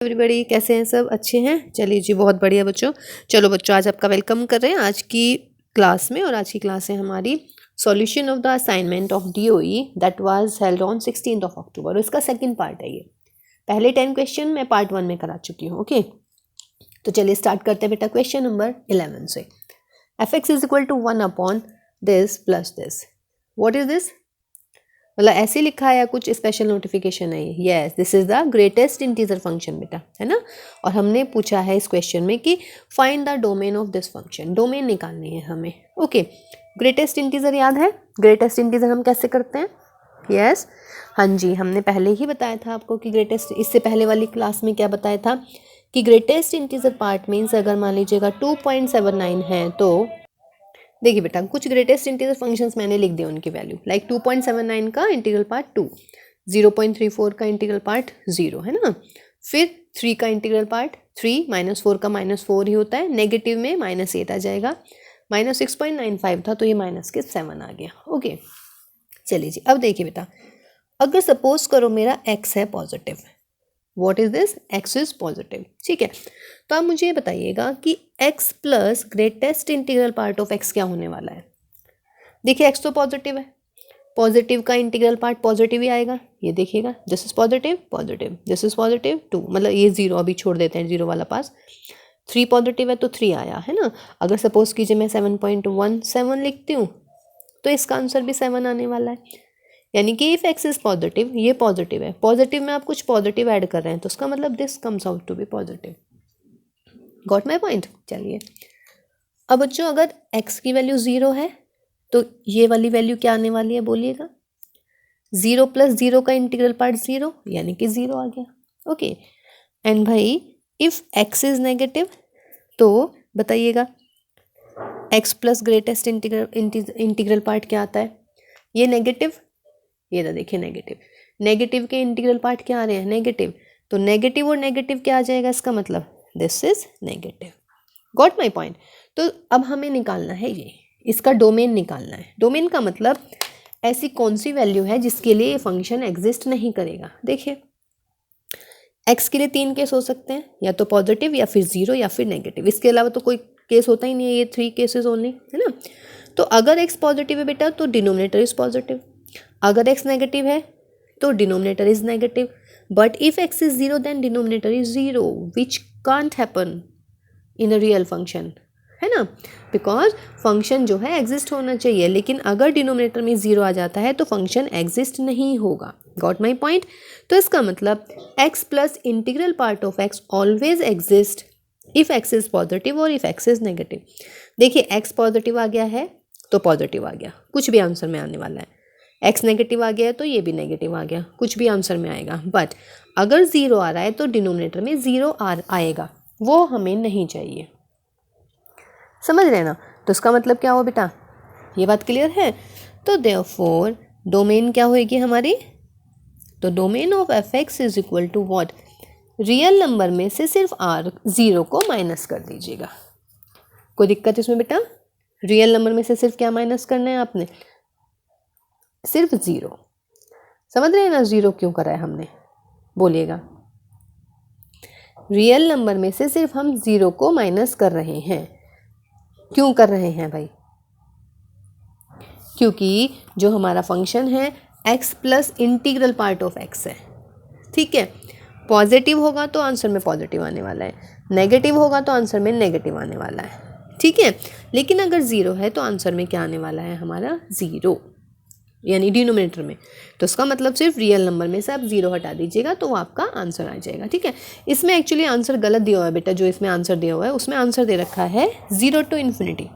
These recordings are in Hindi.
एवरीबॉडी, कैसे हैं सब? अच्छे हैं? चलिए जी, बहुत बढ़िया बच्चों। चलो बच्चों, आज आपका वेलकम कर रहे हैं आज की क्लास में। और आज की क्लास है हमारी solution of the assignment of DOE that was held on 16 अक्टूबर। और इसका सेकंड पार्ट है ये। पहले 10 क्वेश्चन मैं पार्ट 1 में करा चुकी हूँ। ओके, तो चलिए स्टार्ट करते हैं बेटा क्वेश्चन नंबर 11 से। F x is equal to 1 upon this plus this. What is this? मतलब ऐसे लिखा है या कुछ स्पेशल नोटिफिकेशन है? Yes, this is the greatest integer function बेटा, है ना। और हमने पूछा है इस क्वेश्चन में कि find the domain of this function. Domain निकालनी है हमें। ओके, ग्रेटेस्ट इंटीजर याद है? ग्रेटेस्ट इंटीजर हम कैसे करते हैं? यस, हाँ जी, हमने पहले ही बताया था आपको कि ग्रेटेस्ट, इससे पहले वाली क्लास में क्या बताया था कि ग्रेटेस्ट इंटीजर पार्ट मीन्स अगर मान लीजिएगा 2.79 है तो देखिए बेटा, कुछ ग्रेटेस्ट इंटीजर फंक्शंस मैंने लिख दिया उनकी वैल्यू, लाइक 2.79 का इंटीग्रल पार्ट 2, 0.34 का इंटीग्रल पार्ट 0, है ना। फिर 3 का इंटीग्रल पार्ट 3, -4 का -4 ही होता है, नेगेटिव में -8 आ जाएगा, -6.95 था तो ये -7 आ गया। ओके, चलिए जी, अब देखिए बेटा, अगर सपोज करो मेरा x है positive, what is this? x is positive, ठीक है। तो आप मुझे ये बताइएगा कि x plus greatest integral part of x क्या होने वाला है। देखिए x तो पॉजिटिव है, पॉजिटिव का इंटीग्रल पार्ट पॉजिटिव ही आएगा। ये देखिएगा, this is positive, positive, this is positive 2, मतलब ये 0 अभी छोड़ देते हैं, 0 वाला पास। 3 पॉजिटिव है तो 3 आया, है ना। अगर सपोज कीजिए मैं 7.17 लिखती हूँ तो इसका आंसर भी 7 आने वाला है। यानी कि इफ x इज पॉजिटिव, ये पॉजिटिव है, पॉजिटिव में आप कुछ पॉजिटिव ऐड कर रहे हैं तो उसका मतलब this comes out to be positive. Got my point? चलिए, अब बच्चों अगर x की वैल्यू 0 है तो ये वाली वैल्यू क्या आने वाली है बोलिएगा? 0 प्लस 0 का इंटीग्रल पार्ट 0, यानी कि 0 आ गया। ओके, एंड भाई इफ x इज नेगेटिव तो बताइएगा x plus greatest integral part क्या आता है? ये नेगेटिव, ये ना देखिए नेगेटिव, नेगेटिव के इंटीग्रल पार्ट क्या आ रहे हैं? नेगेटिव। तो नेगेटिव और नेगेटिव क्या आ जाएगा? इसका मतलब this is negative. Got my point? तो अब हमें निकालना है ये, इसका डोमेन निकालना है। डोमेन का मतलब ऐसी कौन सी वैल्यू है जिसके लिए ये फंक्शन एग्जिस्ट नहीं करेगा। देखिए, एक्स के लिए 3 केस हो सकते हैं, या तो पॉजिटिव या फिर 0 या फिर नेगेटिव, इसके अलावा तो कोई केस होता ही नहीं है, ये 3 केसेस ओनली, है ना। तो अगर एक्स पॉजिटिव है बेटा तो डिनोमिनेटर इज पॉजिटिव, अगर एक्स नेगेटिव है तो denominator is negative, but if x is 0 than denominator is 0, which can't happen in a real function, है ना। बिकॉज फंक्शन जो है एग्जिस्ट होना चाहिए, लेकिन अगर डिनोमिनेटर में 0 आ जाता है तो फंक्शन एग्जिस्ट नहीं होगा। Got my point? तो इसका मतलब x plus integral part of x always exist if x is positive और इफ x इज नेगेटिव। देखिए, x पॉजिटिव आ गया है तो पॉजिटिव आ गया, कुछ भी आंसर में आने वाला है। x नेगेटिव आ गया है तो ये भी नेगेटिव आ गया, कुछ भी आंसर में आएगा। बट अगर 0 आ रहा है तो डिनोमिनेटर में 0 आएगा, वो हमें नहीं चाहिए। समझ रहे ना? तो इसका मतलब क्या हुआ बेटा? ये बात क्लियर है? तो देयरफॉर डोमेन क्या होएगी हमारी? तो domain of f x is equal to what? Real number में से सिर्फ r 0 को माइनस कर दीजिएगा। कोई दिक्कत इसमें बेटा? रियल नंबर में से सिर्फ क्या माइनस करना है आपने? सिर्फ 0। समझ रहे हैं ना 0 क्यों करा है हमने? बोलिएगा। रियल नंबर में से सिर्फ हम 0 को माइनस कर रहे हैं। क्यों कर रहे हैं भाई? क्योंकि जो हमारा फंक्शन है x plus integral part of x है, ठीक है। पॉजिटिव होगा तो आंसर में पॉजिटिव आने वाला है, नेगेटिव होगा तो आंसर में नेगेटिव आने वाला है, ठीक है। लेकिन अगर 0 है तो आंसर में क्या आने वाला है हमारा? 0, यानी डिनोमिनेटर में। तो इसका मतलब सिर्फ रियल नंबर में से आप 0 हटा दीजिएगा तो वो आपका आंसर आ जाएगा, ठीक है। इसमें एक्चुअली आंसर गलत दिया हुआ है बेटा, जो इसमें आंसर दिया हुआ है उसमें आंसर दे रखा है 0 to इन्फिनिटी।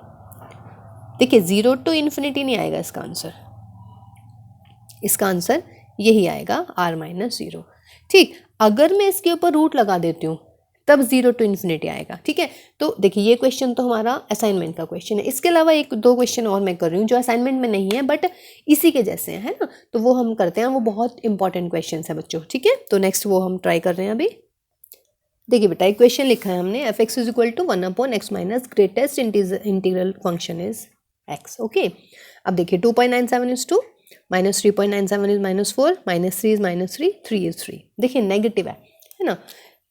देखिए, 0 to इन्फिनिटी नहीं आएगा इसका आंसर, इसका आंसर यही आएगा r-0, ठीक। अगर मैं इसके ऊपर रूट लगा देती हूँ तब 0 to इन्फिनिटी आएगा, ठीक है। तो देखिए, ये क्वेश्चन तो हमारा असाइनमेंट का क्वेश्चन है, इसके अलावा 1-2 क्वेश्चन और मैं कर रही हूँ जो असाइनमेंट में नहीं है बट इसी के जैसे हैं, है ना। तो वो हम करते हैं, वो बहुत इंपॉर्टेंट क्वेश्चन है बच्चों, ठीक है। तो नेक्स्ट वो हम ट्राई कर रहे हैं अभी। देखिए बेटा, एक क्वेश्चन लिखा है हमने, f x is equal to 1/x minus greatest integral function is x। Okay, अब देखिए 2.97 इज 2, -3.97 इज -4, -3 इज -3, 3 इज 3। देखिए नेगेटिव है ना।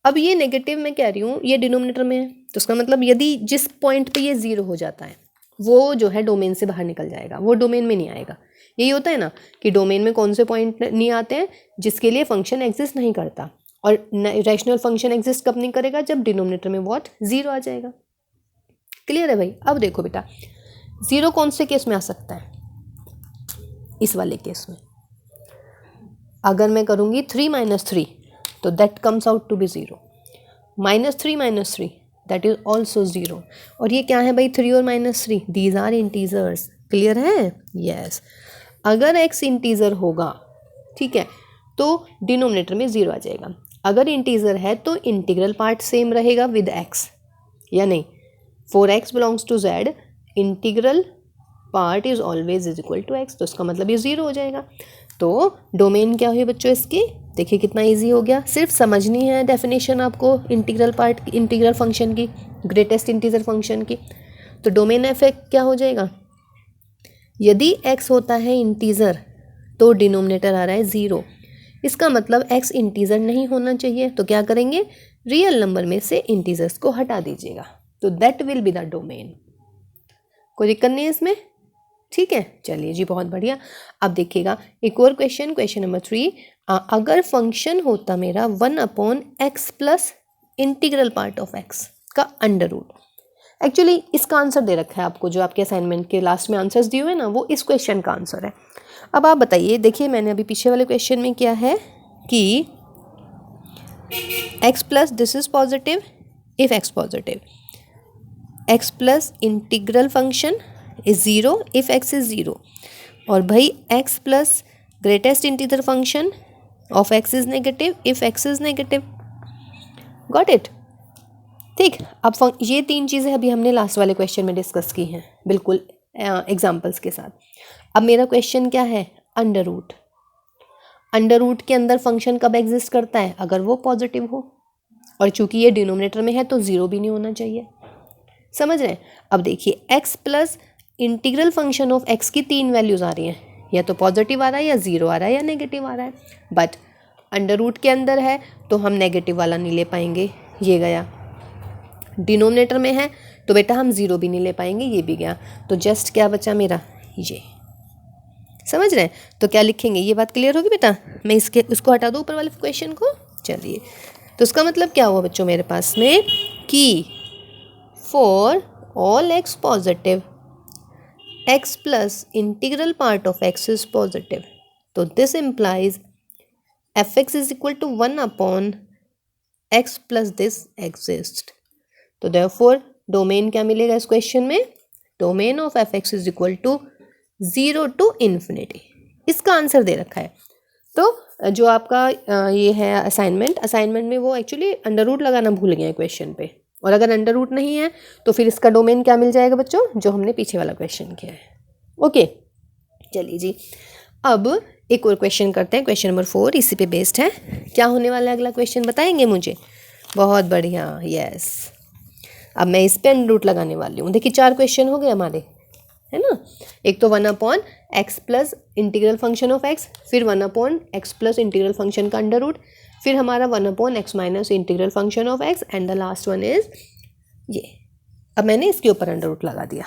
अब ये नेगेटिव मैं कह रही हूँ, ये डिनोमिनेटर में है, तो उसका मतलब यदि जिस पॉइंट पे ये 0 हो जाता है वो जो है डोमेन से बाहर निकल जाएगा, वो डोमेन में नहीं आएगा। यही होता है ना कि डोमेन में कौन से पॉइंट नहीं आते हैं, जिसके लिए फंक्शन एग्जिस्ट नहीं करता। और रैशनल फंक्शन एग्जिस्ट कब नहीं करेगा, जब डिनोमिनेटर में व्हाट 0 आ जाएगा। क्लियर है भाई। अब देखो बेटा 0 कौन से केस में आ सकता है, इस वाले केस में अगर मैं करूँगी 3 - 3 तो that comes out to be 0, -3 - 3 that is also 0। और ये क्या है भाई, 3 और -3 दीज आर इंटीजर्स। क्लियर है, यस। अगर x इंटीजर होगा, ठीक है, तो डिनोमिनेटर में 0 आ जाएगा। अगर इंटीजर है तो इंटीग्रल पार्ट सेम रहेगा विद x, या नहीं, for x belongs to z integral part is always is equal to x, तो इसका मतलब ये 0 हो जाएगा। तो डोमेन क्या हुई बच्चों इसकी, देखिए कितना इजी हो गया। सिर्फ समझनी है डेफिनेशन आपको इंटीग्रल पार्ट, इंटीग्रल फंक्शन की, ग्रेटेस्ट इंटीजर फंक्शन की। तो डोमेन एफ क्या हो जाएगा, यदि x होता है इंटीजर तो डिनोमिनेटर आ रहा है 0, इसका मतलब x इंटीजर नहीं होना चाहिए। तो क्या करेंगे, रियल नंबर में से इंटीजर्स को हटा दीजिएगा, तो that will be the domain. कोई दिक्कत नहीं है इसमें, ठीक है। चलिए जी, बहुत बढ़िया। अब देखिएगा एक और क्वेश्चन, क्वेश्चन नंबर 3। अगर फंक्शन होता मेरा 1/x plus integral part of x का अंडर रूट। एक्चुअली इसका आंसर दे रखा है आपको, जो आपके असाइनमेंट के लास्ट में आंसर्स दिए हुए ना, वो इस क्वेश्चन का आंसर है। अब आप बताइए, देखिए मैंने अभी पीछे वाले क्वेश्चन में क्या है कि x plus this is positive, if x positive, x plus integral function is 0 if x is 0, और भाई x plus greatest integer function of x is negative if x is negative. Got it, ठीक। अब ये 3 चीज़ें अभी हमने लास्ट वाले क्वेश्चन में डिस्कस की हैं, बिल्कुल एग्जांपल्स के साथ। अब मेरा क्वेश्चन क्या है, अंडर रूट। अंडर रूट के अंदर फंक्शन कब एग्जिस्ट करता है, अगर वो पॉजिटिव हो, और चूंकि ये डिनोमिनेटर में है तो 0 भी नहीं होना चाहिए। समझ रहे हैं। अब देखिए x plus integral function of x की 3 वैल्यूज़ आ रही हैं, या तो पॉजिटिव आ रहा है, या 0 आ रहा है, या नेगेटिव आ रहा है। बट अंडर रूट के अंदर है तो हम नेगेटिव वाला नहीं ले पाएंगे, ये गया। डिनोमिनेटर में है तो बेटा हम 0 भी नहीं ले पाएंगे, ये भी गया। तो जस्ट क्या बचा मेरा, ये। समझ रहे हैं। तो क्या लिखेंगे, ये बात क्लियर होगी बेटा। मैं इसको हटा दूँ ऊपर वाले क्वेश्चन को। चलिए, तो उसका मतलब क्या हुआ बच्चों मेरे पास में कि for all x positive x plus integral part of x is positive, तो this implies fx is equal to 1/x plus this exist. तो देयरफॉर डोमेन क्या मिलेगा इस क्वेश्चन में, domain of fx is equal to 0 to infinity. इसका आंसर दे रखा है। तो जो आपका ये है असाइनमेंट में वो एक्चुअली अंडर रूट लगाना भूल गए हैं क्वेश्चन पे, और अगर अंडर रूट नहीं है तो फिर इसका डोमेन क्या मिल जाएगा बच्चों, जो हमने पीछे वाला क्वेश्चन किया है। ओके, चलिए जी, अब एक और क्वेश्चन करते हैं, क्वेश्चन नंबर 4 इसी पे बेस्ड है। क्या होने वाला है अगला क्वेश्चन बताएंगे मुझे। बहुत बढ़िया, यस। अब मैं इस पे अंडर रूट लगाने वाली हूँ। देखिए 4 क्वेश्चन हो गए हमारे, है ना। एक तो 1/x plus integral function of x, फिर 1/x प्लस इंटीग्रल फंक्शन का अंडर रूट, फिर हमारा 1/x minus integral function of x, and the last one is ये। अब मैंने इसके ऊपर अंडर रूट लगा दिया,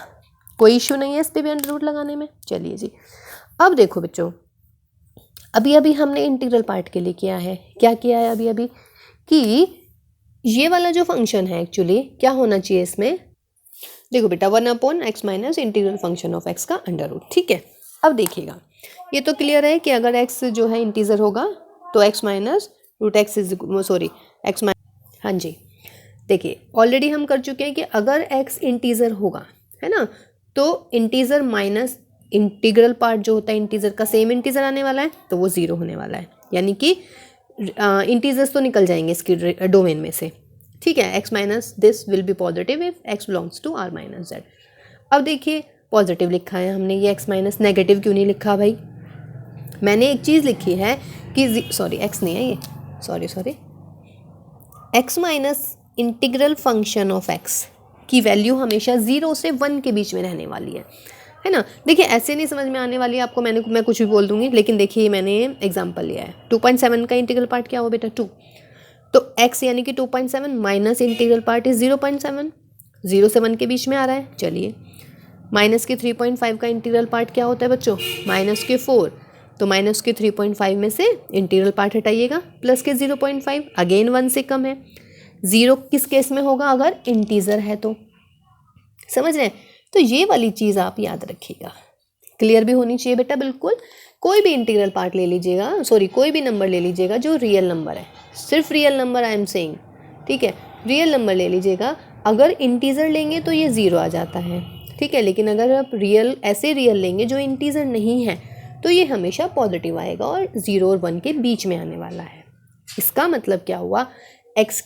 कोई इश्यू नहीं है इस पर भी अंडर रूट लगाने में। चलिए जी, अब देखो बच्चों, अभी हमने इंटीग्रल पार्ट के लिए किया है, क्या किया है अभी कि ये वाला जो फंक्शन है एक्चुअली क्या होना चाहिए इसमें, देखो बेटा 1/x minus integral function of x का अंडर रूट। ठीक है, अब देखिएगा ये तो क्लियर है कि अगर x जो है इंटीजर होगा तो x minus root x is sorry x minus, हाँ जी। देखिए ऑलरेडी हम कर चुके हैं कि अगर x इंटीजर होगा, है ना, तो इंटीजर माइनस इंटीग्रल पार्ट जो होता है इंटीजर का सेम इंटीजर आने वाला है, तो वो 0 होने वाला है, यानी कि इंटीजर्स तो निकल जाएंगे इसकी डोमेन में से। ठीक है, x minus this will be positive if x belongs to r minus z। अब देखिए पॉजिटिव लिखा है हमने, ये x माइनस नेगेटिव क्यों नहीं लिखा भाई, मैंने एक चीज़ लिखी है कि सॉरी x नहीं है ये, sorry x minus integral function of x की वैल्यू हमेशा 0 से 1 के बीच में रहने वाली है ना। देखिए ऐसे नहीं समझ में आने वाली है आपको, मैं कुछ भी बोल दूंगी, लेकिन देखिए मैंने एग्जांपल लिया है 2.7 का इंटीग्रल पार्ट क्या हुआ बेटा 2, तो x यानी कि 2.7 माइनस इंटीग्रल पार्ट इज 0.7, 0 से 1 के बीच में आ रहा है। चलिए, माइनस के 3.5 का इंटीग्रल पार्ट क्या होता है बच्चों? माइनस के 4। तो माइनस के 3.5 में से इंटीग्रल पार्ट हटाइएगा, प्लस के 0.5, अगेन 1 से कम है। 0 किस केस में होगा? अगर इंटीजर है तो। समझ रहे हैं? तो ये वाली चीज़ आप याद रखिएगा, क्लियर भी होनी चाहिए बेटा बिल्कुल। कोई भी इंटीग्रल पार्ट ले लीजिएगा, सॉरी कोई भी नंबर ले लीजिएगा जो रियल नंबर है, सिर्फ real number I am saying, ठीक है, रियल नंबर ले लीजिएगा। अगर इंटीजर लेंगे तो ये 0 आ जाता है, ठीक है, लेकिन अगर आप रियल ऐसे रियल लेंगे जो इंटीजर नहीं है तो ये हमेशा पॉजिटिव आएगा और 0 और 1 के बीच में आने वाला है। इसका मतलब क्या हुआ? एक्स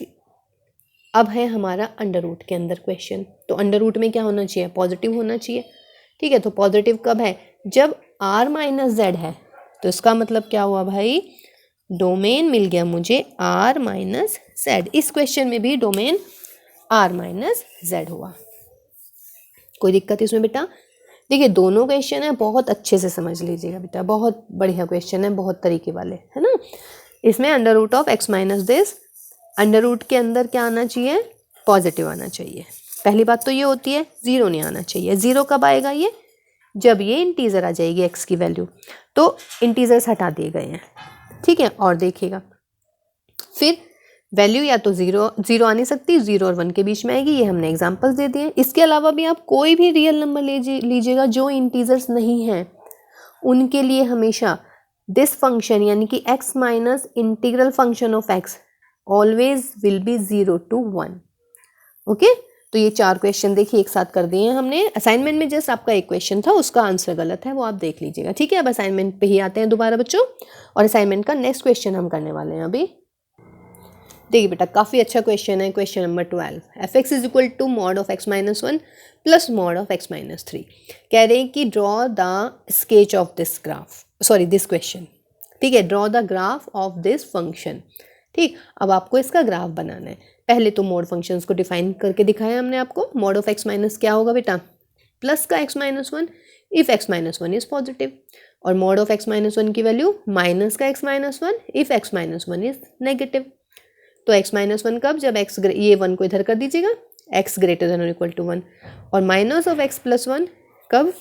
अब है हमारा अंडर रूट के अंदर क्वेश्चन, तो अंडर रूट में क्या होना चाहिए? पॉजिटिव होना चाहिए, ठीक है। तो पॉजिटिव कब है? जब r माइनस जेड है। तो इसका मतलब क्या हुआ भाई? डोमेन मिल गया मुझे r माइनस जेड। इस क्वेश्चन में भी डोमेन r माइनस जेड हुआ। कोई दिक्कत इसमें बेटा? देखिए दोनों क्वेश्चन है, बहुत अच्छे से समझ लीजिएगा बेटा, बहुत बढ़िया क्वेश्चन है, बहुत तरीके वाले, है ना। इसमें under root of x minus this, under root के अंदर क्या आना चाहिए? पॉजिटिव आना चाहिए। पहली बात तो ये होती है 0 नहीं आना चाहिए। 0 कब आएगा? ये जब ये इंटीजर आ जाएगी x की वैल्यू, तो इंटीजर्स हटा दिए गए हैं, ठीक है। और देखिएगा फिर वैल्यू या तो 0 आ नहीं सकती, 0 और 1 के बीच में आएगी, ये हमने एग्जांपल्स दे दिए। इसके अलावा भी आप कोई भी रियल नंबर लीजिएगा जो इंटीजर्स नहीं हैं, उनके लिए हमेशा दिस फंक्शन यानी कि x minus integral function of x always will be 0 to 1। Okay, तो ये 4 क्वेश्चन देखिए एक साथ कर दिए हैं हमने। असाइनमेंट में जस्ट आपका एक क्वेश्चन था, उसका आंसर गलत है, वो आप देख लीजिएगा, ठीक है। अब असाइनमेंट पे ही आते हैं दोबारा बच्चों, और असाइनमेंट का नेक्स्ट क्वेश्चन हम करने वाले हैं अभी। देखिए बेटा काफ़ी अच्छा क्वेश्चन है, question number 12। F x is equal to mod of x minus 1 plus mod of x minus 3। कह रहे हैं कि draw the sketch of this graph, sorry this question, ठीक है, draw the graph of this function. ठीक, अब आपको इसका ग्राफ बनाना है। पहले तो मॉड फंक्शंस को डिफाइन करके दिखाया हमने आपको। मॉड ऑफ x माइनस क्या होगा बेटा? प्लस का x minus 1 if x minus 1 is positive, और मॉड ऑफ x माइनस 1 की वैल्यू माइनस का x minus 1 if x minus 1 is negative. तो x माइनस 1 कब? जब x, ये 1 को इधर कर दीजिएगा, x greater than or equal to 1, और माइनस ऑफ x प्लस 1 कब?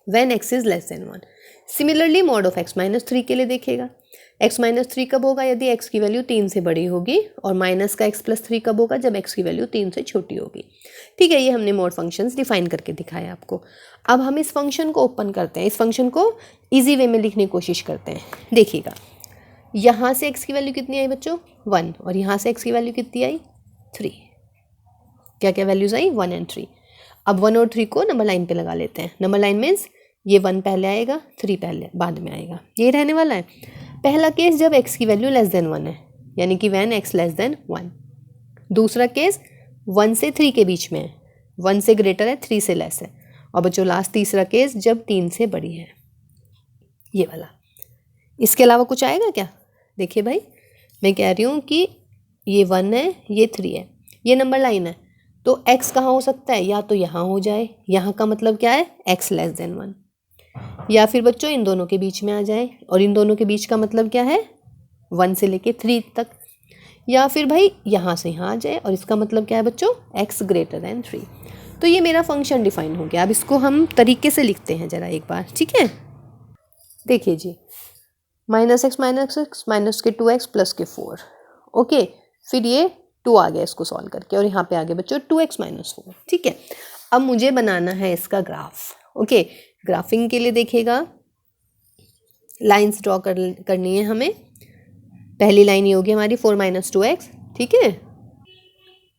When x is less than 1। Similarly mod of x minus 3 के लिए देखिएगा, x माइनस 3 कब होगा? यदि x की वैल्यू 3 से बड़ी होगी, और माइनस का x प्लस 3 कब होगा? जब x की वैल्यू 3 से छोटी होगी, ठीक है। ये हमने मॉड फंक्शंस डिफाइन करके दिखाया आपको। अब हम इस फंक्शन को ओपन करते हैं, इस फंक्शन को ईजी वे में लिखने की कोशिश करते हैं। देखिएगा यहाँ से x की वैल्यू कितनी आई बच्चों? 1, और यहाँ से x की वैल्यू कितनी आई? 3। क्या क्या वैल्यूज़ आई? 1 और 3। अब 1 और 3 को नंबर लाइन पे लगा लेते हैं। नंबर लाइन मीन्स ये 1 पहले आएगा, 3 पहले बाद में आएगा, ये रहने वाला है। पहला केस जब x की वैल्यू लेस देन 1 है, यानी कि व्हेन x लेस देन 1। दूसरा केस 1 से 3 के बीच में है, 1 से ग्रेटर है, 3 से लेस है। और बच्चों लास्ट तीसरा केस जब 3 से बड़ी है, ये वाला। इसके अलावा कुछ आएगा क्या? देखिए भाई मैं कह रही हूँ कि ये 1 है, ये 3 है, ये नंबर लाइन है, तो x कहाँ हो सकता है? या तो यहाँ हो जाए, यहाँ का मतलब क्या है? x लेस देन 1, या फिर बच्चों इन दोनों के बीच में आ जाए, और इन दोनों के बीच का मतलब क्या है? 1 से लेके 3 तक, या फिर भाई यहाँ से यहाँ आ जाए, और इसका मतलब क्या है बच्चों? x greater than 3। तो ये मेरा फंक्शन डिफाइन हो गया। अब इसको हम तरीके से लिखते हैं ज़रा एक बार, ठीक है। देखिए जी, माइनस एक्स माइनस के 2x प्लस के 4, ओके, फिर ये 2 आ गया इसको सॉल्व करके, और यहाँ पे आ गया बच्चों 2x माइनस 4, ठीक है। अब मुझे बनाना है इसका ग्राफ, ओके। ग्राफिंग के लिए देखिएगा लाइंस ड्रॉ करनी है हमें। पहली लाइन ये होगी हमारी 4 माइनस 2x, ठीक है।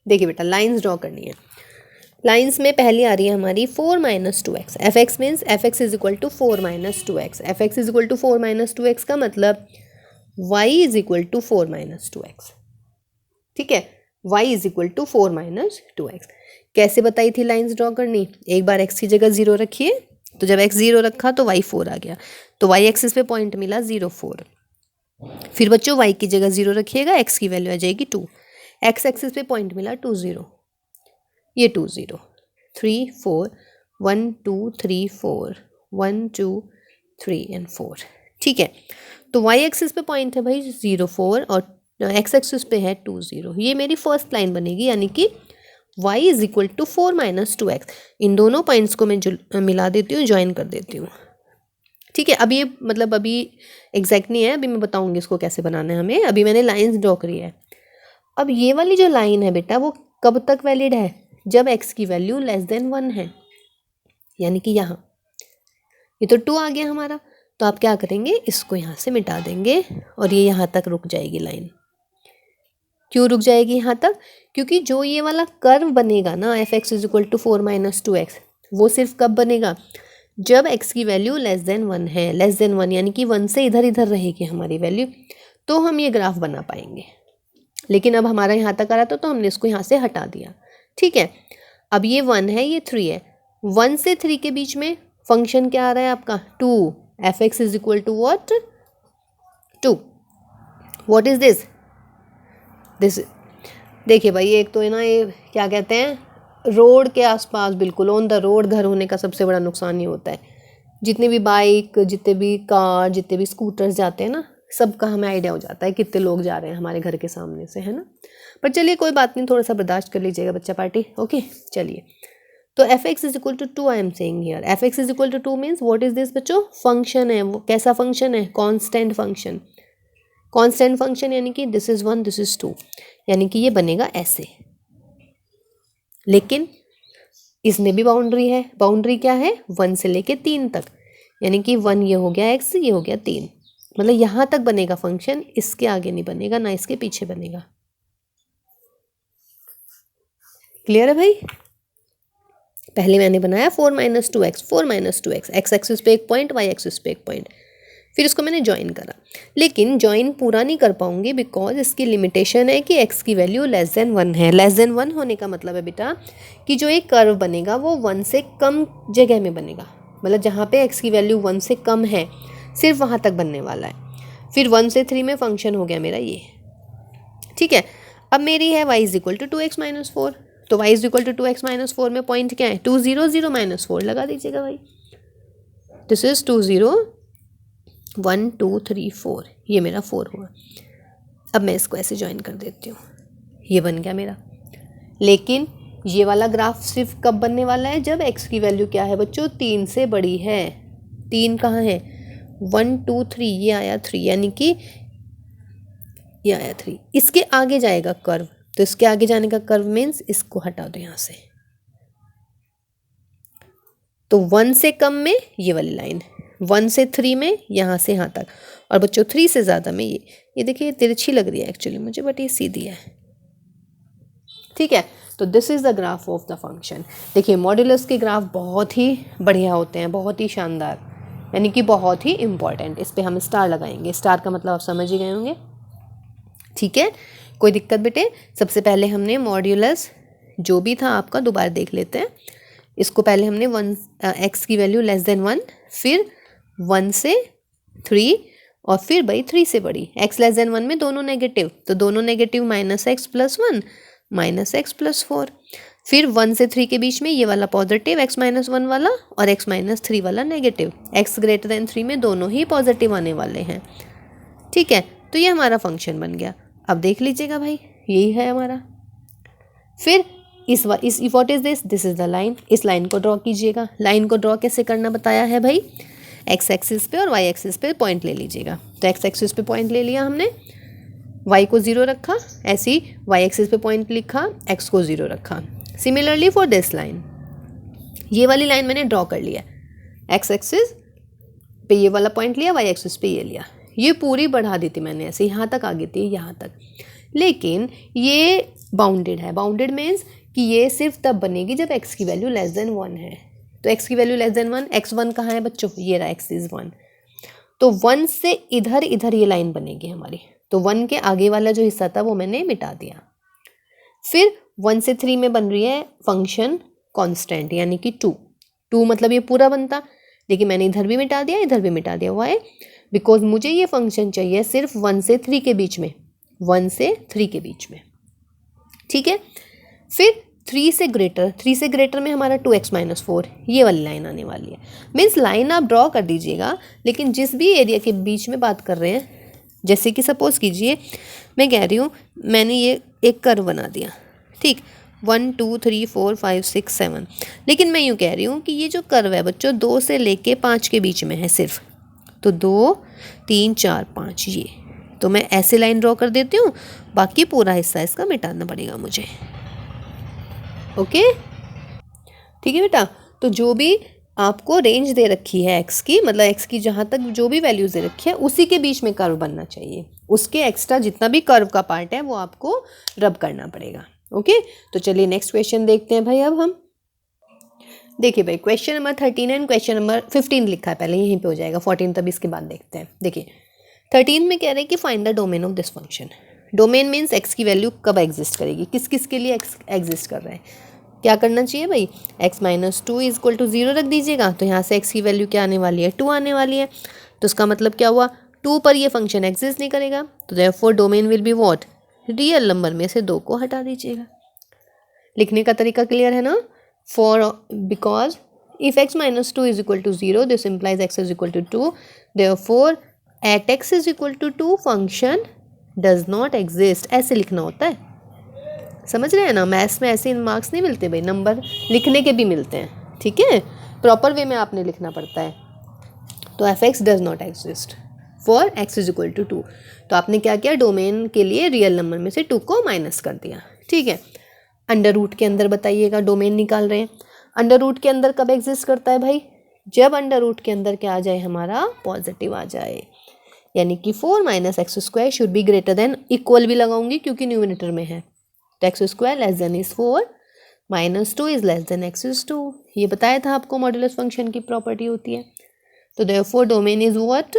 देखिए बेटा लाइंस ड्रॉ करनी है। लाइंस में पहली आ रही है हमारी 4 minus 2x। F x means f x is equal to 4 minus 2x। F x is equal to 4 minus 2x का मतलब y is equal to 4 minus 2x, ठीक है। y is equal to 4 minus 2x। कैसे बताई थी लाइंस ड्रॉ करनी? एक बार x की जगह 0 रखिए, तो जब x 0 रखा तो y 4 आ गया, तो y एक्सिस पे पॉइंट मिला 0 4। फिर बच्चों y की जगह 0 रखिएगा, x की वैल्यू आ जाएगी 2, x एक्सिस पे पॉइंट मिला 2 0, ये 2 0 3 4 1 2 3 4 1 2 3 एंड 4, ठीक है। तो y एक्सिस पे पॉइंट है भाई 0 4, और एक्स एक्सिस पे है 2 0, ये मेरी फर्स्ट लाइन बनेगी, यानी कि y is equal to 4 minus 2x। इन दोनों पॉइंट्स को मैं मिला देती हूँ, ज्वाइन कर देती हूँ। ठीक है, अब ये मतलब अभी एग्जैक्ट नहीं है, अभी मैं बताऊँगी इसको कैसे बनाना है हमें। अभी मैंने लाइन्स ड्रॉ करी है। अब ये वाली जो लाइन है बेटा वो कब तक वैलिड है, जब x की वैल्यू लेस देन 1 है, यानी कि यहाँ ये तो 2 आ गया हमारा, तो आप क्या करेंगे, इसको यहाँ से मिटा देंगे और ये यहाँ तक रुक जाएगी लाइन। क्यों रुक जाएगी यहाँ तक, क्योंकि जो ये वाला कर्व बनेगा ना f x is equal to 4 minus 2x, वो सिर्फ कब बनेगा, जब x की वैल्यू लेस देन 1 है। लेस देन 1 यानी कि 1 से इधर इधर रहेगी हमारी वैल्यू, तो हम ये ग्राफ बना पाएंगे। लेकिन अब हमारा यहाँ तक आ रहा था तो हमने इसको यहाँ से हटा दिया। ठीक है, अब ये 1 है, ये 3 है, 1 से 3 के बीच में फंक्शन क्या आ रहा है आपका, 2। F x is equal to what, 2। What is this, देखिए भाई, एक तो है ना, ये क्या कहते हैं, रोड के आसपास बिल्कुल ऑन द रोड घर होने का सबसे बड़ा नुकसान ये होता है। जितने भी बाइक, जितने भी कार, जितने भी स्कूटर्स जाते हैं ना, सबका हमें आइडिया हो जाता है कितने लोग जा रहे हैं हमारे घर के सामने से, है ना। पर चलिए कोई बात नहीं, थोड़ा सा बर्दाश्त कर लीजिएगा बच्चा पार्टी। ओके चलिए, तो f x is equal to 2 I am saying here. F x is equal to 2 means what is this बच्चों, फंक्शन है। वो कैसा फंक्शन है, कांस्टेंट फंक्शन। कांस्टेंट फंक्शन यानी कि दिस इज 1, दिस इज 2, यानी कि ये बनेगा ऐसे। लेकिन इसमें भी बाउंड्री है। बाउंड्री क्या है, 1 से लेके 3 तक, यानी कि 1 ये हो गया x, ये हो गया 3, मतलब यहाँ तक बनेगा फंक्शन, इसके आगे नहीं बनेगा, ना इसके पीछे बनेगा। क्लियर है भाई। पहले मैंने बनाया 4 minus 2x, 4 minus 2x, x axis पे एक पॉइंट, वाई एक्सिस पे एक पॉइंट, फिर इसको मैंने ज्वाइन करा। लेकिन ज्वाइन पूरा नहीं कर पाऊंगी बिकॉज इसकी लिमिटेशन है कि x की वैल्यू लेस देन 1 है। लेस देन 1 होने का मतलब है बेटा कि जो एक कर्व बनेगा वो 1 से कम जगह में बनेगा, मतलब जहाँ पे x की वैल्यू 1 से कम है सिर्फ वहाँ तक बनने वाला है। फिर 1 से 3 में फंक्शन हो गया मेरा ये। ठीक है, अब मेरी है y is equal to 2x minus 4, तो y is equal to 2x minus 4 में पॉइंट क्या है, 2 0 0 माइनस 4 लगा दीजिएगा भाई। दिस इज 2 0 1 2 3 4, ये मेरा 4 हुआ। अब मैं इसको ऐसे ज्वाइन कर देती हूँ, ये बन गया मेरा। लेकिन ये वाला ग्राफ सिर्फ कब बनने वाला है, जब x की वैल्यू क्या है बच्चों, 3 से बड़ी है। 3 कहाँ है, 1 2 3, ये आया 3, यानी कि ये आया 3। इसके आगे जाएगा कर्व, तो इसके आगे जाने का कर्व मीन्स इसको हटा दो यहाँ से, तो 1 से कम में ये वाली लाइन, 1 से 3 में यहाँ से यहाँ तक, और बच्चों 3 से ज़्यादा में ये देखिए तिरछी लग रही है एक्चुअली मुझे, बट ये सीधी है। ठीक है, तो this is the graph of the function. देखिए मॉड्यूलस के ग्राफ बहुत ही बढ़िया होते हैं, बहुत ही शानदार, यानी कि बहुत ही इम्पॉर्टेंट। इस पर हम स्टार लगाएंगे, स्टार का मतलब आप समझ ही गए होंगे। ठीक है, कोई दिक्कत बेटे। सबसे पहले हमने मॉड्यूलस जो भी था आपका दोबारा देख लेते हैं। इसको पहले हमने 1 x की वैल्यू लेस देन 1, फिर 1 से 3, और फिर भाई 3 से बड़ी। x लेस देन 1 में दोनों नेगेटिव, तो दोनों negative minus x plus 1 minus x plus 4। फिर 1 से 3 के बीच में ये वाला पॉजिटिव x माइनस 1 वाला और x माइनस 3 वाला नेगेटिव। x ग्रेटर देन 3 में दोनों ही पॉजिटिव आने वाले हैं। ठीक है, तो ये हमारा फंक्शन बन गया। अब देख लीजिएगा भाई, यही है हमारा। फिर इस what is this is the line. इस लाइन को ड्रॉ कीजिएगा। लाइन को ड्रॉ कैसे करना बताया है भाई, एक्स एक्सिस पे और वाई एक्सिस पे पॉइंट ले लीजिएगा। तो एक्स एक्सिस पे पॉइंट ले लिया हमने, वाई को 0 रखा, ऐसे ही वाई एक्सिस पे पॉइंट लिखा, एक्स को 0 रखा। सिमिलरली फॉर दिस लाइन, ये वाली लाइन मैंने ड्रॉ कर लिया, एक्स एक्सिस पे ये वाला पॉइंट लिया, वाई एक्सिस पे ये लिया, ये पूरी बढ़ा दी थी मैंने, ऐसे यहाँ तक आ गई थी, यहाँ तक। लेकिन ये बाउंडेड है। बाउंडेड मीन्स कि ये सिर्फ तब बनेगी जब x की वैल्यू लेस देन 1 है। तो x की वैल्यू लेस देन 1, x1 कहाँ है बच्चों, ये रहा, x इज 1। तो 1 से इधर इधर ये लाइन बनेगी हमारी। तो 1 के आगे वाला जो हिस्सा था वो मैंने मिटा दिया। फिर 1 से 3 में बन रही है फंक्शन कांस्टेंट, यानी कि 2 मतलब ये पूरा बनता, लेकिन मैंने इधर भी मिटा दिया, इधर भी मिटा दिया। वाई, बिकॉज मुझे ये फंक्शन चाहिए सिर्फ 1 से 3 के बीच में, 1 से 3 के बीच में। ठीक है, फिर 3 से ग्रेटर में हमारा 2x माइनस 4, ये वाली लाइन आने वाली है। मीन्स लाइन आप ड्रॉ कर दीजिएगा, लेकिन जिस भी एरिया के बीच में बात कर रहे हैं, जैसे कि सपोज कीजिए मैं कह रही हूँ मैंने ये एक कर्व बना दिया, ठीक, 1 2 3 4 5 6 7, लेकिन मैं यूँ कह रही हूँ कि ये जो कर्व है बच्चों 2 से लेके 5 के बीच में है सिर्फ, तो 2 3 4 5 ये, तो मैं ऐसे लाइन ड्रॉ कर देती हूँ, बाकी पूरा हिस्सा इसका मिटाना पड़ेगा मुझे। ओके, ठीक है बेटा। तो जो भी आपको रेंज दे रखी है एक्स की, मतलब एक्स की जहाँ तक जो भी वैल्यूज दे रखी है उसी के बीच में कर्व बनना चाहिए, उसके एक्स्ट्रा जितना भी कर्व का पार्ट है वो आपको रब करना पड़ेगा। ओके, तो चलिए नेक्स्ट क्वेश्चन देखते हैं भाई। अब हम देखिए भाई question number 13 and question number 15 लिखा है, पहले यहीं पे हो जाएगा, 14 तब इसके बाद देखते हैं। देखिए 13 में कह रहे हैं कि find the domain of this function. Domain means x की वैल्यू कब एग्जिस्ट करेगी, किस किस के लिए एक्स एग्जिस्ट कर रहा है। क्या करना चाहिए भाई, x minus 2 is equal to 0 रख दीजिएगा, तो यहाँ से x की वैल्यू क्या आने वाली है, 2 आने वाली है, तो उसका मतलब क्या हुआ, 2 पर ये फंक्शन एग्जिस्ट नहीं करेगा, तो therefore domain will be what, real number में से 2 को हटा दीजिएगा। लिखने का तरीका क्लियर है ना, for because if x minus 2 is equal to 0 this implies x is equal to 2, therefore at x is equal to 2 function does not exist, ऐसे लिखना होता है। समझ रहे हैं ना, मैथ्स में ऐसे मार्क्स नहीं मिलते भाई, नंबर लिखने के भी मिलते हैं, ठीक है, प्रॉपर वे में आपने लिखना पड़ता है। तो f x does not exist for x is equal to 2, तो आपने क्या किया, डोमेन के लिए रियल नंबर में से 2 को माइनस कर दिया, ठीक है। अंडर रूट के अंदर बताइएगा, डोमेन निकाल रहे हैं, अंडर रूट के अंदर कब एग्जिस्ट करता है भाई, जब अंडर रूट के अंदर क्या आ जाए, हमारा पॉजिटिव आ जाए, यानी कि 4 minus x square should be greater than, equal भी लगाऊंगी क्योंकि न्यूमरेटर में है, तो x square less than is 4 minus 2 is less than x is 2, ये बताया था आपको मॉड्यूलस फंक्शन की प्रॉपर्टी होती है। तो therefore domain is what,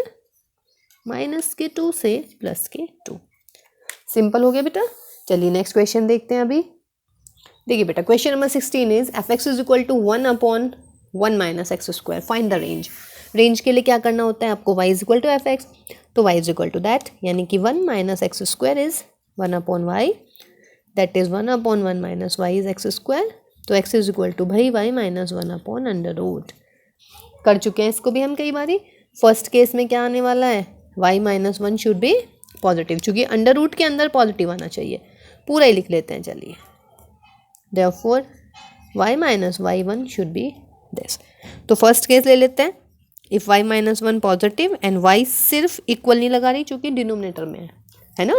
minus के 2 से प्लस के 2। सिंपल हो गया बेटा। चलिए नेक्स्ट क्वेश्चन देखते हैं अभी। देखिए बेटा question number 16 is f x is equal to 1 upon 1 minus x square, find the range. Range के लिए क्या करना होता है आपको, y is equal to f x, तो y is equal to that, यानी कि 1 minus x square is 1 upon y, that is 1 upon 1 minus y is x square, तो x इज इक्वल टू भाई y minus 1 upon under root. कर चुके हैं इसको भी हम कई बारी। फर्स्ट केस में क्या आने वाला है, y minus 1 should B positive, चूँकि अंडर रूट के अंदर पॉजिटिव आना चाहिए, पूरा ही लिख लेते हैं चलिए। Therefore y minus y1 should be this. तो फर्स्ट केस ले लेते हैं, if y minus 1 positive and y सिर्फ इक्वल नहीं लगा रही चूँकि डिनोमिनेटर में है ना,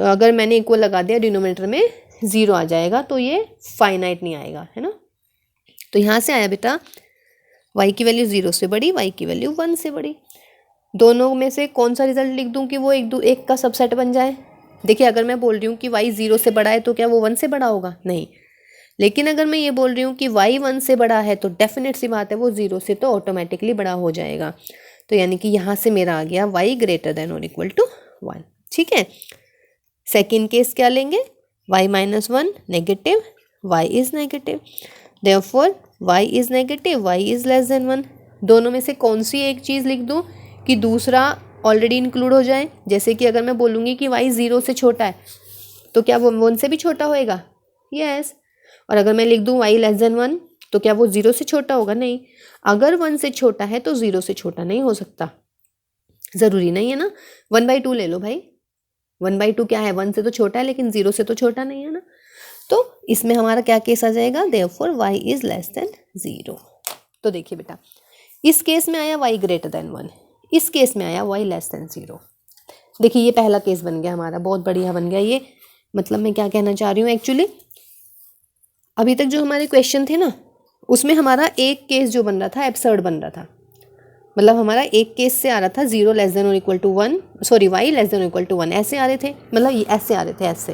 अगर मैंने इक्वल लगा दिया डिनोमिनेटर में 0 आ जाएगा, तो ये फाइनाइट नहीं आएगा, है ना। तो यहाँ से आया बेटा y की वैल्यू 0 से बड़ी, y की वैल्यू 1 से बड़ी, दोनों में से कौन सा रिजल्ट लिख दूँ कि वो एक का सबसेट बन जाए। देखिए अगर मैं बोल रही हूँ कि y 0 से बड़ा है तो क्या वो 1 से बड़ा होगा, नहीं, लेकिन अगर मैं ये बोल रही हूँ कि y 1 से बड़ा है तो डेफिनेट सी बात है वो 0 से तो ऑटोमेटिकली बड़ा हो जाएगा, तो यानी कि यहाँ से मेरा आ गया y greater than or equal to 1, ठीक है। सेकेंड केस क्या लेंगे, y minus 1 negative, y is negative, therefore y is negative, y is less than 1, दोनों में से कौन सी एक चीज़ लिख दूँ कि दूसरा ऑलरेडी इंक्लूड हो जाए। जैसे कि अगर मैं बोलूँगी कि y 0 से छोटा है तो क्या वो 1 से भी छोटा होएगा, यस। और अगर मैं लिख दूँ y लेस देन 1 तो क्या वो 0 से छोटा होगा, नहीं। अगर 1 से छोटा है तो 0 से छोटा नहीं हो सकता, ज़रूरी नहीं है ना। 1/2 ले लो भाई, 1/2 क्या है, 1 से तो छोटा है लेकिन 0 से तो छोटा नहीं है ना। तो इसमें हमारा क्या केस आ जाएगा, therefore y is less than 0। तो देखिए बेटा इस केस में आया y ग्रेटर देन 1, इस केस में आया y लेस देन 0। देखिए ये पहला केस बन गया हमारा, बहुत बढ़िया बन गया ये। मतलब मैं क्या कहना चाह रही हूँ एक्चुअली, अभी तक जो हमारे क्वेश्चन थे ना उसमें हमारा एक केस जो बन रहा था एब्सर्ड बन रहा था, मतलब हमारा एक केस से आ रहा था 0 less than or equal to 1, sorry y less than or equal to 1, ऐसे आ रहे थे, मतलब ऐसे आ रहे थे ऐसे,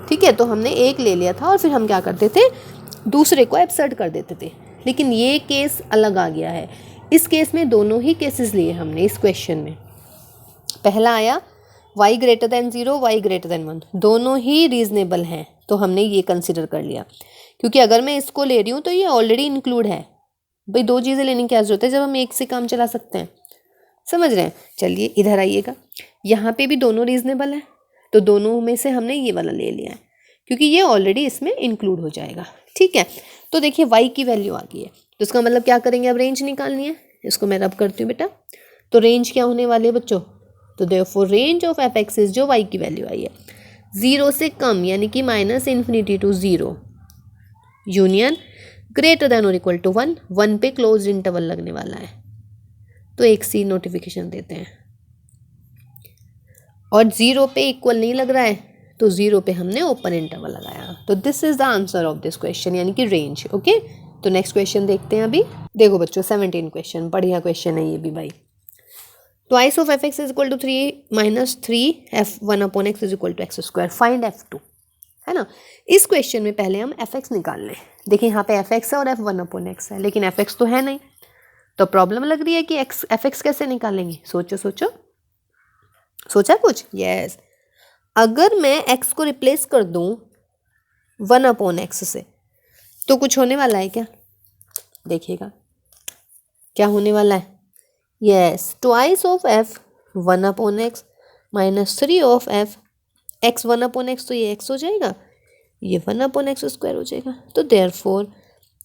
ठीक है। तो हमने एक ले लिया था और फिर हम क्या करते थे, दूसरे को एब्सर्ड कर देते थे, लेकिन ये केस अलग आ गया है। इस केस में दोनों ही केसेस लिए हमने इस क्वेश्चन में। पहला आया y greater than 0, y greater than 1, दोनों ही रीजनेबल हैं, तो हमने ये कंसिडर कर लिया, क्योंकि अगर मैं इसको ले रही हूँ तो ये ऑलरेडी इंक्लूड है। भाई दो चीज़ें लेने की क्या जरूरत है जब हम एक से काम चला सकते हैं, समझ रहे हैं। चलिए इधर आइएगा, यहाँ पे भी दोनों रीजनेबल है, तो दोनों में से हमने ये वाला ले लिया है क्योंकि ये ऑलरेडी इसमें इंक्लूड हो जाएगा, ठीक है। तो देखिए y की वैल्यू आ गई है, तो इसका मतलब क्या करेंगे, अब रेंज निकालनी है। इसको मैं रब करती हूँ बेटा, तो रेंज क्या होने वाली है बच्चों, तो therefore range of f x is, जो वाई की वैल्यू आई है 0 से कम यानी कि -∞ to 0 union greater than or equal to 1, 1 पे क्लोज इंटरवल लगने वाला है तो एक सी नोटिफिकेशन देते हैं, और 0 पे इक्वल नहीं लग रहा है तो 0 पे हमने ओपन इंटरवल लगाया। तो this is the answer of this question, यानी कि रेंज। ओके, तो नेक्स्ट क्वेश्चन देखते हैं अभी। देखो बच्चों 17 क्वेश्चन, बढ़िया क्वेश्चन है ये भी भाई। Twice of f x is equal to 3 - 3f1 x is equal to x square, find f2, है ना। इस क्वेश्चन में पहले हम एफ एक्स निकाल लें। देखिए यहाँ पे एफ एक्स है और f1/x है, लेकिन एफ एक्स तो है नहीं, तो प्रॉब्लम लग रही है कि एफ एक्स कैसे निकालेंगे। सोचो सोचो, सोचा कुछ? यस, अगर मैं x को रिप्लेस कर दूं 1/x से तो कुछ होने वाला है क्या? देखिएगा क्या होने वाला है। Yes, twice of f 1/x - 3 of f x 1/x, तो ये x हो जाएगा, ये 1/x स्क्वायर हो जाएगा। तो देयरफॉर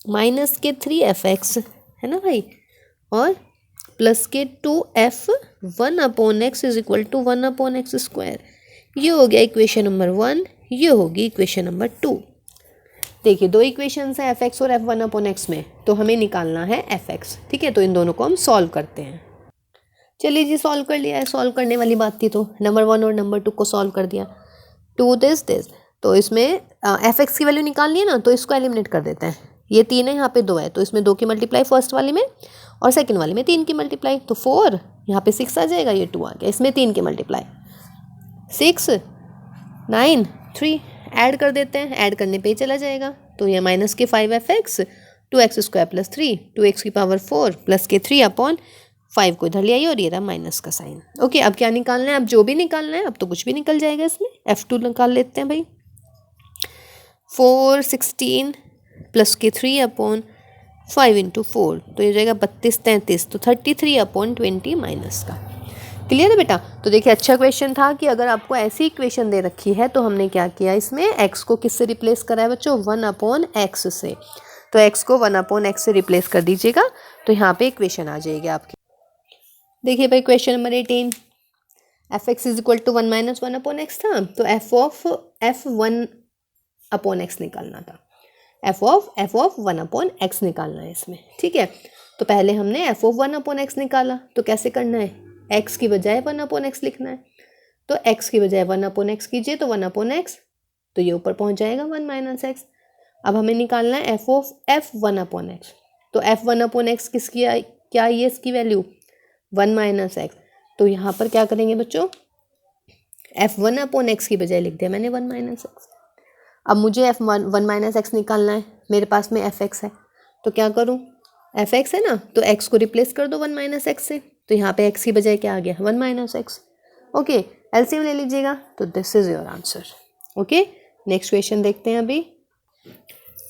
माइनस के 3f(x) है ना भाई, और प्लस के 2f(1/x) is equal to 1/x square. ये हो गया इक्वेशन नंबर 1, ये होगी इक्वेशन नंबर 2। देखिए दो इक्वेशंस हैं एफ एक्स और f1/x में, तो हमें निकालना है एफ एक्स। ठीक है, तो इन दोनों को हम सॉल्व करते हैं। चलिए जी, सॉल्व कर लिया है, सॉल्व करने वाली बात थी, तो नंबर 1 और नंबर 2 को सॉल्व कर दिया। 2 दिस, तो इसमें एफ एक्स की वैल्यू निकालनी है ना, तो इसको एलिमिनेट कर देते हैं। ये 3 है, यहाँ पे 2 है, तो इसमें 2 की मल्टीप्लाई फर्स्ट वाली में और सेकंड वाली में 3 की मल्टीप्लाई, तो 4, यहाँ पे 6 आ जाएगा, ये 2 आ गया, इसमें 3 की मल्टीप्लाई 6 9 3 ऐड कर देते हैं, ऐड करने पे ही चला जाएगा। तो ये माइनस के 5f(x) 2x square plus 3 2x की पावर 4 प्लस के 3/5 को इधर ले आइए, और ये रहा माइनस का साइन। ओके, अब क्या निकालना है? अब जो भी निकालना है, अब तो कुछ भी निकल जाएगा इसमें। f2 निकाल लेते हैं भाई। 4 16 प्लस के 3/5 इंटू 4, तो ये जाएगा 32 33, तो 33/20 माइनस का। क्लियर है बेटा? तो देखिए अच्छा क्वेश्चन था कि अगर आपको ऐसी इक्वेशन दे रखी है तो हमने क्या किया, इसमें x को किससे रिप्लेस करा है बच्चों? 1/x से। तो x को 1/x से रिप्लेस कर दीजिएगा, तो यहाँ पे इक्वेशन आ जाएगी आपकी। देखिए भाई question number 18, f x is equal to 1 - 1/x था, तो f ऑफ f1/x निकालना था। f ऑफ 1/x निकालना है इसमें। ठीक है, तो पहले हमने f ऑफ 1/x निकाला, तो कैसे करना है? x की बजाय 1/x लिखना है, तो x की बजाय 1/x कीजिए, तो 1/x, तो ये ऊपर पहुंच जाएगा 1 - x। अब हमें निकालना है f ऑफ f1/x, तो f1/x किसकी क्या आई है इसकी वैल्यू? 1 - x। तो यहाँ पर क्या करेंगे बच्चों? f1/x की बजाय लिख दिया मैंने 1 - x। अब मुझे 1 - x निकालना है, मेरे पास में fx है, तो क्या करूँ? fx है ना, तो x को रिप्लेस कर दो 1 - x से, तो यहाँ पे x की बजाय क्या आ गया? 1 - x। ओके, एलसीएम ले लीजिएगा, तो this is your answer. Okay, next question देखते हैं अभी।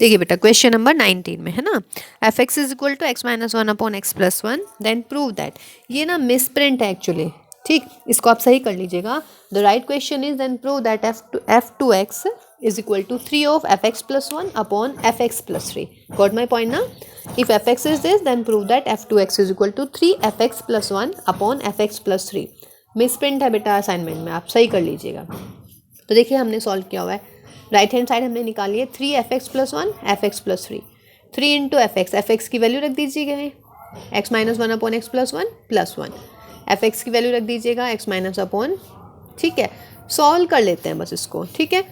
देखिए बेटा क्वेश्चन नंबर 19 में है ना, f x is equal to x - 1/x + 1, then prove that. ये ना मिस प्रिंट है एक्चुअली, ठीक, इसको आप सही कर लीजिएगा। The right question is then prove that f2x is equal to 3 of fx plus 1 upon fx plus 3. Got my point now? If fx is this, then prove that f2x is equal to 3 fx plus 1 upon fx plus 3. Misprint है बेटा असाइनमेंट में, आप सही कर लीजिएगा। तो देखिए हमने सॉल्व किया हुआ है, राइट हैंड साइड हमने निकाली है 3 fx plus 1 fx plus 3, 3 into fx की वैल्यू रख दीजिएगा है x - 1/x plus 1 plus 1, fx की वैल्यू रख दीजिएगा x - ठीक है, सॉल्व कर लेते हैं बस इसको। ठीक है,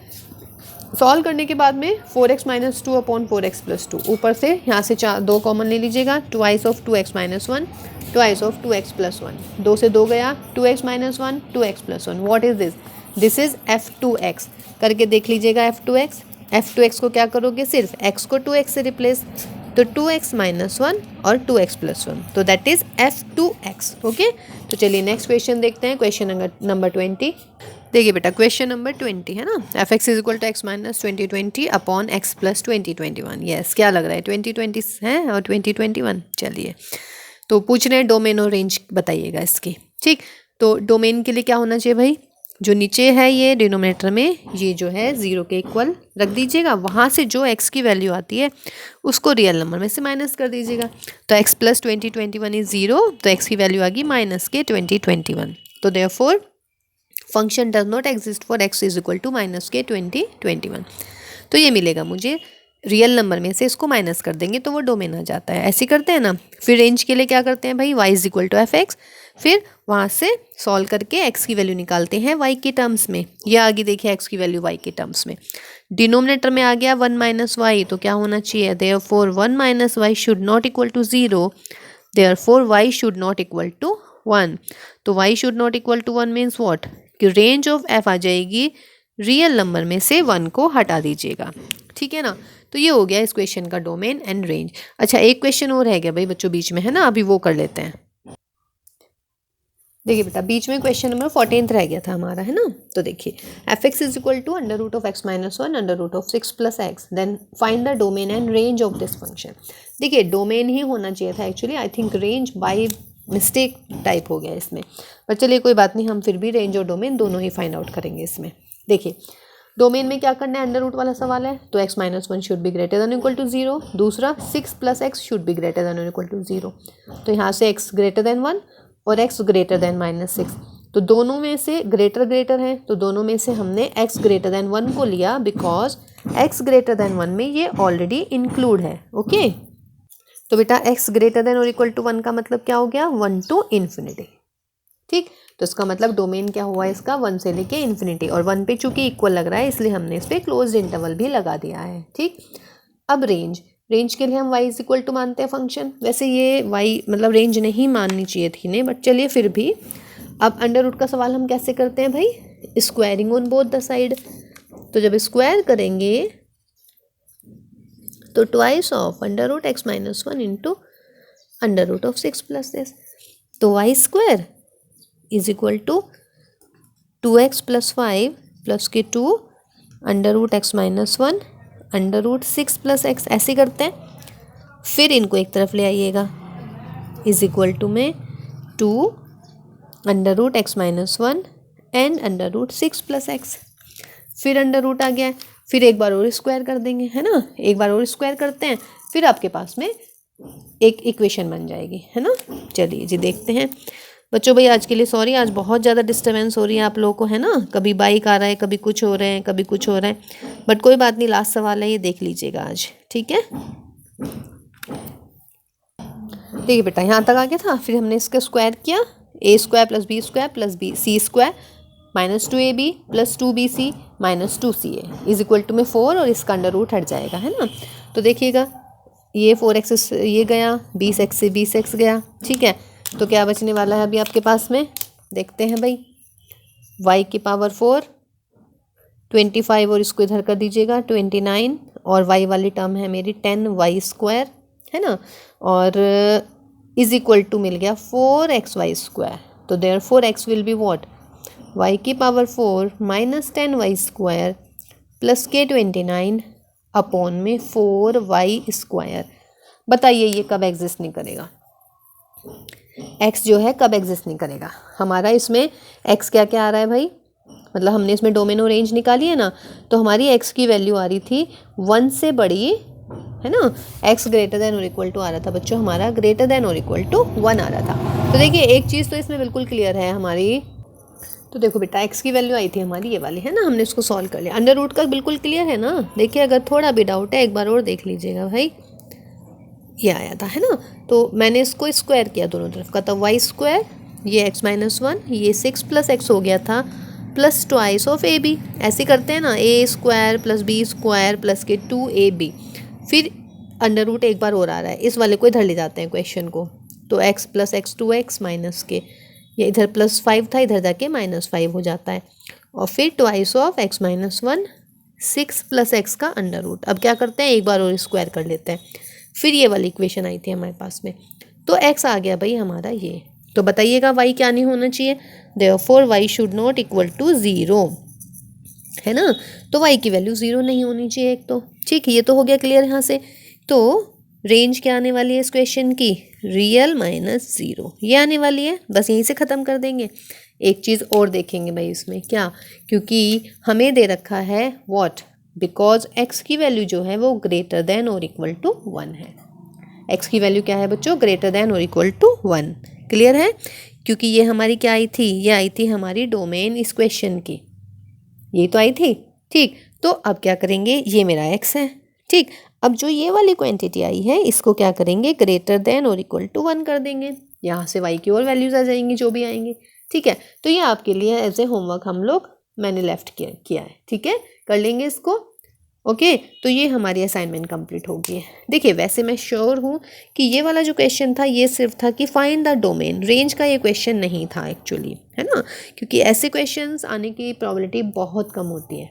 सॉल्व करने के बाद में 4x - 2/4x + 2, ऊपर से यहाँ से 2 कॉमन ले लीजिएगा, twice of 2x - 1 twice of 2x + 1, 2 से 2 गया, 2x - 1 2x + 1। What is this? This is f2x। करके देख लीजिएगा f2x को क्या करोगे? सिर्फ x को 2x से रिप्लेस, तो 2x - 1 और 2x + 1, तो दैट इज f2x। ओके, तो चलिए नेक्स्ट क्वेश्चन देखते हैं, क्वेश्चन नंबर 20। देखिए बेटा क्वेश्चन नंबर 20 है ना, f x is equal to x - 2020 upon x + 2021। Yes, क्या लग रहा है 2020 है और 2021? चलिए, तो पूछ रहे हैं डोमेन और रेंज बताइएगा इसकी। ठीक, तो डोमेन के लिए क्या होना चाहिए भाई? जो नीचे है ये डिनोमिनेटर में, ये जो है 0 के इक्वल रख दीजिएगा, वहाँ से जो x की वैल्यू आती है उसको रियल नंबर में से माइनस कर दीजिएगा। तो x + 2021 इज 0, तो x की वैल्यू आ गई -2021। तो therefore function does not exist for x is equal to -k 20 21। तो ये मिलेगा मुझे, रियल नंबर में से इसको माइनस कर देंगे तो वो डोमेन आ जाता है, ऐसे करते हैं ना। फिर रेंज के लिए क्या करते हैं भाई, y is equal to f x, फिर वहाँ से सॉल्व करके x की वैल्यू निकालते हैं y के टर्म्स में। ये आगे देखिए x की वैल्यू y के टर्म्स में, डिनोमिनेटर में आ गया 1 माइनस वाई, तो क्या होना चाहिए, therefore 1 minus y should not equal to 0, therefore y should not equal to 1। तो y should not equal to 1 means what, कि रेंज ऑफ f आ जाएगी रियल नंबर में से 1 को हटा दीजिएगा, ठीक है ना। तो ये हो गया इस क्वेश्चन का डोमेन एंड रेंज। अच्छा, एक क्वेश्चन और रह गया भाई बच्चों बीच में, है ना, अभी वो कर लेते हैं। देखिए बेटा, बीच में क्वेश्चन नंबर 14 रह गया था हमारा, है ना। तो देखिए, f x is equal to under root of x minus 1 under root of 6 plus x, then find the domain and range of this function. देखिए, डोमेन ही होना चाहिए था actually, I think range by mistake type हो गया इसमें, पर चलिए कोई बात नहीं, हम फिर भी रेंज और डोमेन दोनों ही फाइंड आउट करेंगे इसमें। देखिए, डोमेन में क्या करना है, अंडर रूट वाला सवाल है, तो x minus 1 should be greater than equal to 0, दूसरा 6 plus x should be greater than equal to 0। तो यहाँ से x ग्रेटर देन 1 और x ग्रेटर देन -6, तो दोनों में से ग्रेटर है, तो दोनों में से हमने x ग्रेटर देन 1 को लिया, बिकॉज x ग्रेटर देन 1 में ये ऑलरेडी इंक्लूड है। ओके, तो बेटा x greater than or equal to 1 का मतलब क्या हो गया, 1 टू इन्फिनिटी, ठीक। तो इसका मतलब डोमेन क्या हुआ इसका, 1 से लेके इन्फिनिटी, और 1 पे चूंकि इक्वल लग रहा है इसलिए हमने इस पर क्लोज इंटरवल भी लगा दिया है, ठीक। अब रेंज के लिए हम y इज इक्वल टू मानते हैं फंक्शन, वैसे ये y मतलब रेंज नहीं माननी चाहिए थी ने, बट चलिए फिर भी। अब अंडर रूट का सवाल हम कैसे करते हैं भाई, squaring on both the side. तो जब स्क्वायर करेंगे तो twice of under root x minus 1 into under root of 6 plus this, तो y square is equal to 2x plus 5 plus के 2 under root x minus 1 under root 6 plus x, ऐसे करते हैं। फिर इनको एक तरफ ले आइएगा, इज इक्वल टू में 2 under root x minus 1 and under root 6 plus x, फिर अंडर रूट आ गया है, फिर एक बार और स्क्वायर कर देंगे, है ना, एक बार और स्क्वायर करते हैं, फिर आपके पास में एक इक्वेशन बन जाएगी, है ना। चलिए जी देखते हैं बच्चों। भाई आज के लिए सॉरी, आज बहुत ज़्यादा डिस्टर्बेंस हो रही है आप लोगों को, है ना, कभी बाइक आ रहा है, कभी कुछ हो रहे हैं, कभी कुछ हो रहा है, बट कोई बात नहीं, लास्ट सवाल है ये, देख लीजिएगा आज, ठीक है। देखिए बेटा, यहाँ तक आ गया था, फिर हमने इसका स्क्वायर किया, a square plus b square plus b c square minus 2ab plus 2bc minus 2ca is equal to में 4, और इसका अंडर रूट हट जाएगा, है ना। तो देखिएगा, ये 4x ये गया, 20x से 20x गया, ठीक है। तो क्या बचने वाला है अभी आपके पास में, देखते हैं भाई, y की पावर 4 25, और इसको इधर कर दीजिएगा 29, और y वाली टर्म है मेरी 10y स्क्वायर, है ना, और इज इक्वल टू मिल गया 4xy स्क्वायर। तो therefore x will be what, y की power 4 minus 10y square plus के 29 अपॉन में 4y स्क्वायर। बताइए ये कब एग्जिस्ट नहीं करेगा, x जो है कब एग्जिस्ट नहीं करेगा हमारा। इसमें x क्या क्या आ रहा है भाई, मतलब हमने इसमें डोमेन और रेंज निकाली है ना, तो हमारी x की वैल्यू आ रही थी 1 से बड़ी, है ना, x greater than or equal to आ रहा था बच्चों, हमारा greater than or equal to 1 आ रहा था। तो देखिए एक चीज़ तो इसमें बिल्कुल क्लियर है हमारी, तो देखो बेटा x की वैल्यू आई थी हमारी ये वाली, है ना, हमने इसको सॉल्व कर लिया, अंडर रूट का बिल्कुल क्लियर है ना। देखिए अगर थोड़ा भी डाउट है एक बार और देख लीजिएगा भाई, ये आया था, है ना। तो मैंने इसको स्क्वायर किया दोनों तरफ का, तो वाई स्क्वायर, ये x माइनस 1, ये 6 प्लस एक्स हो गया था, plus twice of a b, ऐसे करते हैं ना, a square plus b square plus के 2ab, फिर अंडर रूट एक बार और आ रहा है, इस वाले को इधर ले जाते हैं क्वेश्चन को, तो x plus x 2x minus के, ये इधर प्लस 5 था, इधर जाके -5 हो जाता है, और फिर twice of x minus 1 6 plus x का अंडर रूट। अब क्या करते हैं, एक बार और स्क्वायर कर लेते हैं, फिर ये वाली इक्वेशन आई थी हमारे पास में, तो x आ गया भाई हमारा ये। तो बताइएगा y क्या नहीं होना चाहिए, therefore y should not equal to 0, है ना। तो y की वैल्यू 0 नहीं होनी चाहिए एक तो, ठीक, ये तो हो गया क्लियर यहाँ से। तो रेंज क्या आने वाली है इस क्वेश्चन की, रियल माइनस 0, ये आने वाली है, बस यहीं से ख़त्म कर देंगे। एक चीज़ और देखेंगे भाई इसमें क्या, क्योंकि हमें दे रखा है व्हाट, बिकॉज x की वैल्यू जो है वो greater than or equal to 1 है, x की वैल्यू क्या है बच्चों, greater than or equal to 1, clear है। क्योंकि ये हमारी क्या आई थी, ये आई थी हमारी डोमेन इस क्वेश्चन की, ये तो आई थी। ठीक, तो अब क्या करेंगे, ये मेरा x है। ठीक, अब जो ये वाली क्वांटिटी आई है इसको क्या करेंगे, greater than or equal to 1 कर देंगे। यहाँ से y की और वैल्यूज आ जाएंगी जो भी आएंगी। ठीक है, तो ये आपके लिए एज ए होमवर्क मैंने लेफ्ट किया है। ठीक है, कर लेंगे इसको। ओके, तो ये हमारी असाइनमेंट कंप्लीट हो गई है। देखिए वैसे मैं श्योर हूँ कि ये वाला जो क्वेश्चन था ये सिर्फ था कि फाइंड द डोमेन, रेंज का ये क्वेश्चन नहीं था एक्चुअली, है ना, क्योंकि ऐसे क्वेश्चंस आने की प्रोबेबिलिटी बहुत कम होती है।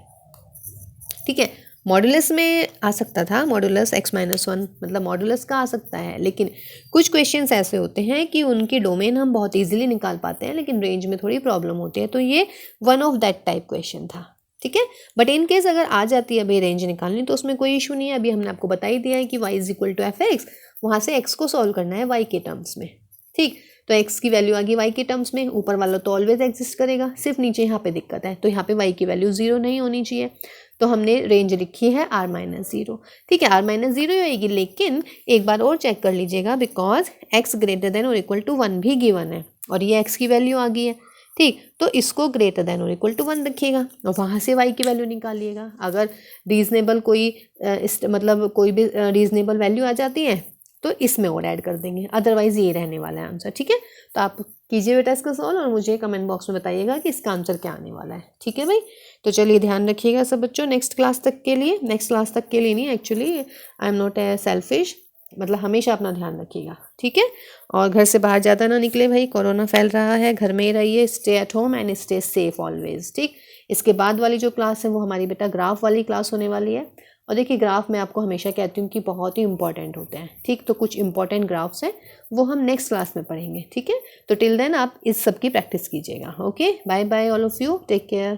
ठीक है, मॉडुलस में आ सकता था, मॉडुलस x-1 मतलब मॉडुलस का आ सकता है, लेकिन कुछ क्वेश्चंस ऐसे होते हैं कि उनकी डोमेन हम बहुत इजीली निकाल पाते हैं लेकिन रेंज में थोड़ी प्रॉब्लम होती है, तो ये one of that type question था। ठीक है, बट इन केस अगर आ जाती है भाई रेंज निकालनी तो उसमें कोई इशू नहीं है। अभी हमने आपको बता ही दिया है कि y is equal to fx, वहाँ से x को सॉल्व करना है y के टर्म्स में। ठीक, तो x की वैल्यू आ गई y के टर्म्स में, ऊपर वाला तो ऑलवेज एग्जिस्ट करेगा, सिर्फ नीचे यहाँ पे दिक्कत है, तो यहाँ पे y की वैल्यू 0 नहीं होनी चाहिए, तो हमने रेंज लिखी है r-0। ठीक है, r-0 ही होएगी, लेकिन एक बार और चेक कर लीजिएगा because x greater than or equal to 1 भी गिवन है और ये x की वैल्यू आ गई है। ठीक, तो इसको greater than or equal to 1 रखिएगा और वहाँ से y की वैल्यू निकालिएगा। अगर रीजनेबल मतलब कोई भी रीजनेबल वैल्यू आ जाती है तो इसमें और ऐड कर देंगे, अदरवाइज ये रहने वाला है आंसर। ठीक है, तो आप कीजिए बेटा इसका सॉल्व और मुझे कमेंट बॉक्स में बताइएगा कि इसका आंसर क्या आने वाला है। ठीक है भाई, तो चलिए ध्यान रखिएगा सब बच्चों, नेक्स्ट क्लास तक के लिए नहीं, actually I am not a selfish, मतलब हमेशा अपना ध्यान रखिएगा। ठीक है, और घर से बाहर ज़्यादा ना निकले भाई, कोरोना फैल रहा है, घर में ही रहिए, stay at home and stay safe always. ठीक, इसके बाद वाली जो क्लास है वो हमारी बेटा ग्राफ वाली क्लास होने वाली है, और देखिए ग्राफ मैं आपको हमेशा कहती हूँ कि बहुत ही इंपॉर्टेंट होते हैं। ठीक, तो कुछ इंपॉर्टेंट ग्राफ्स हैं वो हम नेक्स्ट क्लास में पढ़ेंगे। ठीक है, तो टिल देन आप इस सब की प्रैक्टिस कीजिएगा। Okay, bye bye all of you, take care.